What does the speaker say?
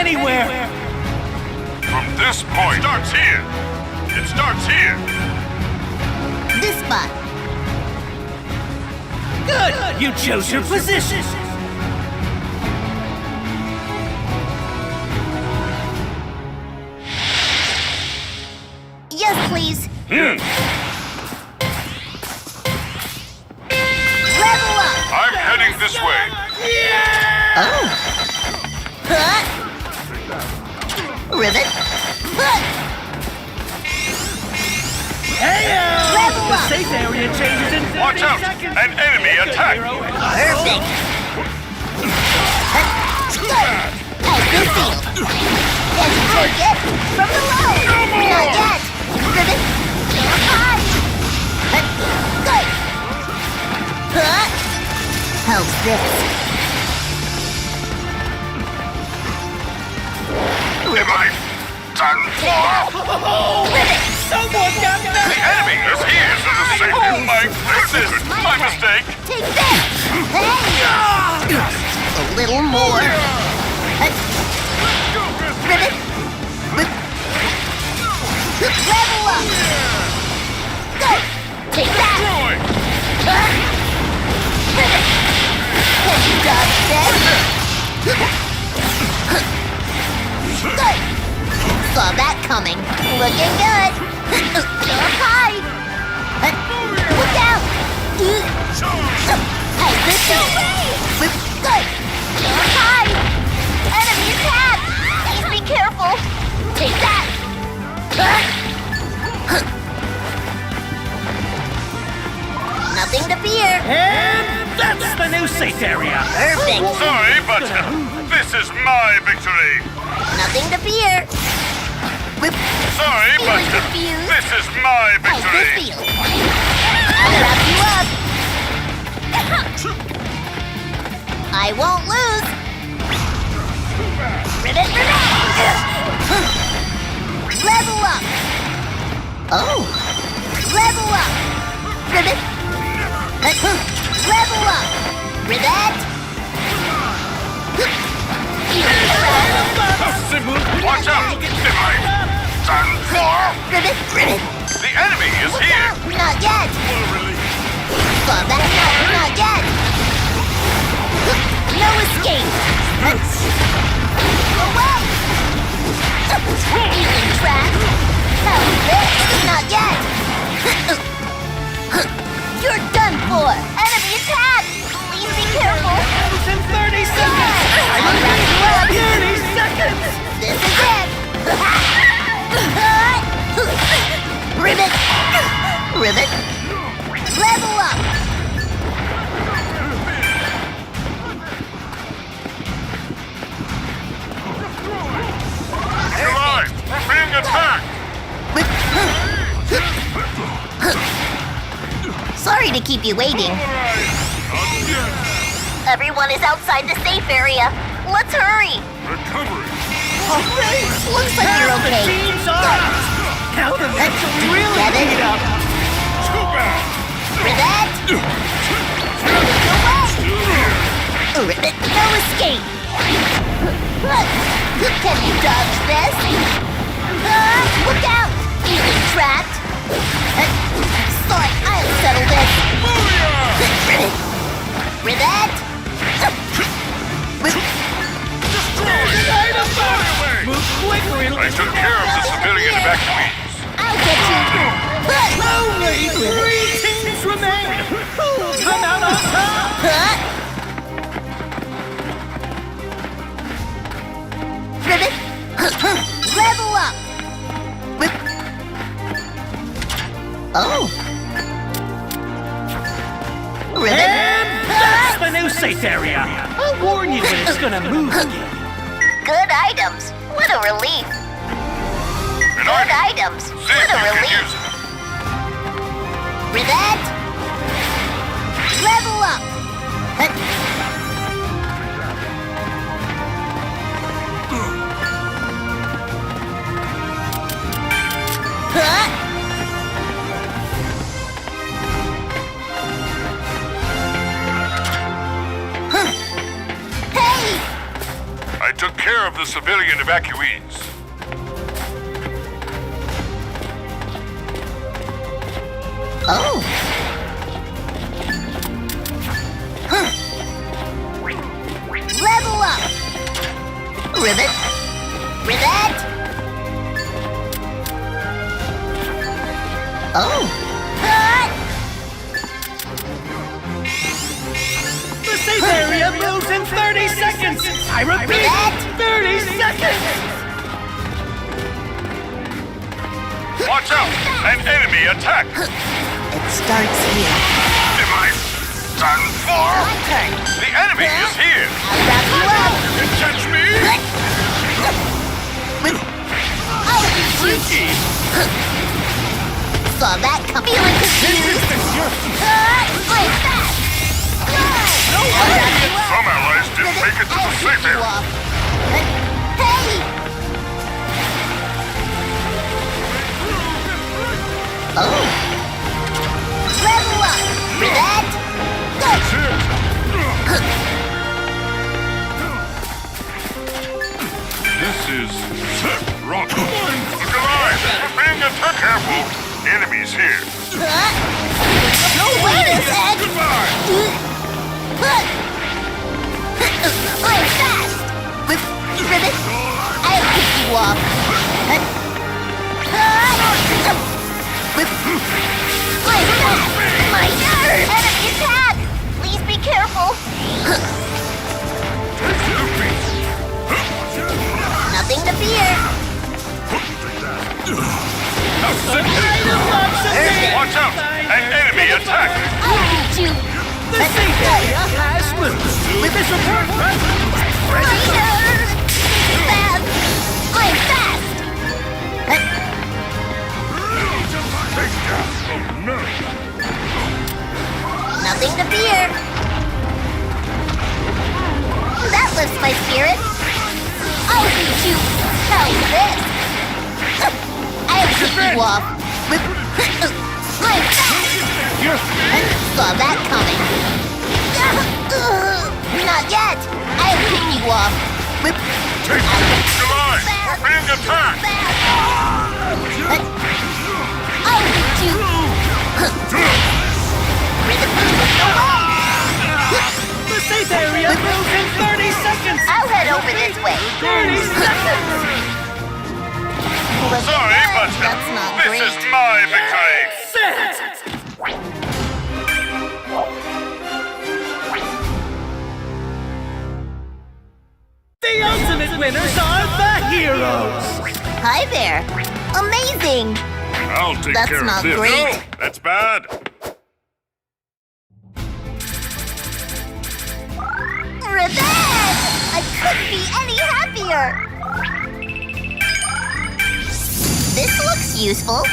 anywhere! From this point, starts here. It starts here. This spot. Good! You chose your position! Yes, please. Yes. Level up. I'm heading this way. Oh. Huh? Rivet. Huh. Level The up. safe area changes in 30 Watch out! seconds! An enemy attack! Perfect. Good. How's this feel? Can you take it? From below. Not yet. Rivet. High. Good. Huh? How's this? Am I done for? Rivet. Someone got The me! enemy is here to the safety of my mistake. Take this. Hey. A little more. Rivet. Level up. Good. Take that. Destroy. Rivet. Can you dodge this? Good. Saw that coming. Looking good. High. Look out. How's this feel? Good. High. Enemy attack. Please be careful. Take that. Nothing to fear. And that's the new safe area! Perfect. Sorry, but this is my victory. Nothing to fear. Sorry, but Feeling confused? this is my How's this victory. feel? I'll wrap you up. I won't lose. Rivet, rivet. Level up. Oh. Level up. Rivet. Level up. Rivet. Watch out! Am I done for? Rivet, rivet. The enemy is here. Not yet. Saw that? Not yet. No escape. Away. Feeling trapped. How's this? Not yet. You're done for. Enemy attack. Please be careful. In 30 seconds! I'll wrap you up. 30 seconds! This is it. Rivet. Rivet. Level up. You're alive. We're being attacked. Sorry to keep you waiting. Everyone is outside the safe area. Let's hurry. Recovery. Looks like you're The okay. team's ours! Now the match will really Get it? heat up! Too bad. Rivet. Rivet. No escape. Can you dodge this? Look out. Feeling trapped. Sorry, I'll settle this. Rivet. Move quick or it'll I took care of the civilian evacuees. I'll get you. Only 3 teams remain! Who'll come out on top? Rivet. Level up. Oh. Rivet. And that's the new safe area! I'll warn you when it's gonna move again. Good items. What a relief. And Good I items. see What if a you can relief. use it. Rivet. Level up. Huh? took care of the civilian evacuees. Oh. Huh. Level up. Rivet. Rivet. Oh. The safe area moves in 30 seconds! I repeat, 30 seconds! Watch out! An enemy attack! It starts here. Am I done for? My turn. The enemy is here! I'll wrap you up. You catch me? Oh, shoot. Saw that coming. Feeling confused. Like that. I'll wrap you up. Some allies didn't make it to the I'll safe pick you area. up. Hey! Oh. Level up. Rivet. Go. This is rotten. Look alive! We're being attacked! Careful! Enemies here! No, wait a sec. Goodbye! I'm fast. Rivet. I'll pick you up. I'm fast. My nerve. Enemy attack. Please be careful. Nothing to fear. Watch out! An enemy attack! I'll beat you. The safe area has moved! With this report, My nerve. Fast. I'm fast. Nothing to fear. That lifts my spirit. I'll beat you. How's this? I'll pick you off. I'm fast. Saw that coming. Not yet. I'll pick you off. Goodbye! We're being attacked! I'll beat you. Rivet moves away. the safe area moves in 30 seconds! I'll head over this way. 30 seconds! Sorry, but That's not this great. is my victory! Set! The ultimate winners are the heroes! Hi there. Amazing. I'll take That's care of not this. great. No, that's bad. Revenge! I couldn't be any happier. This looks useful.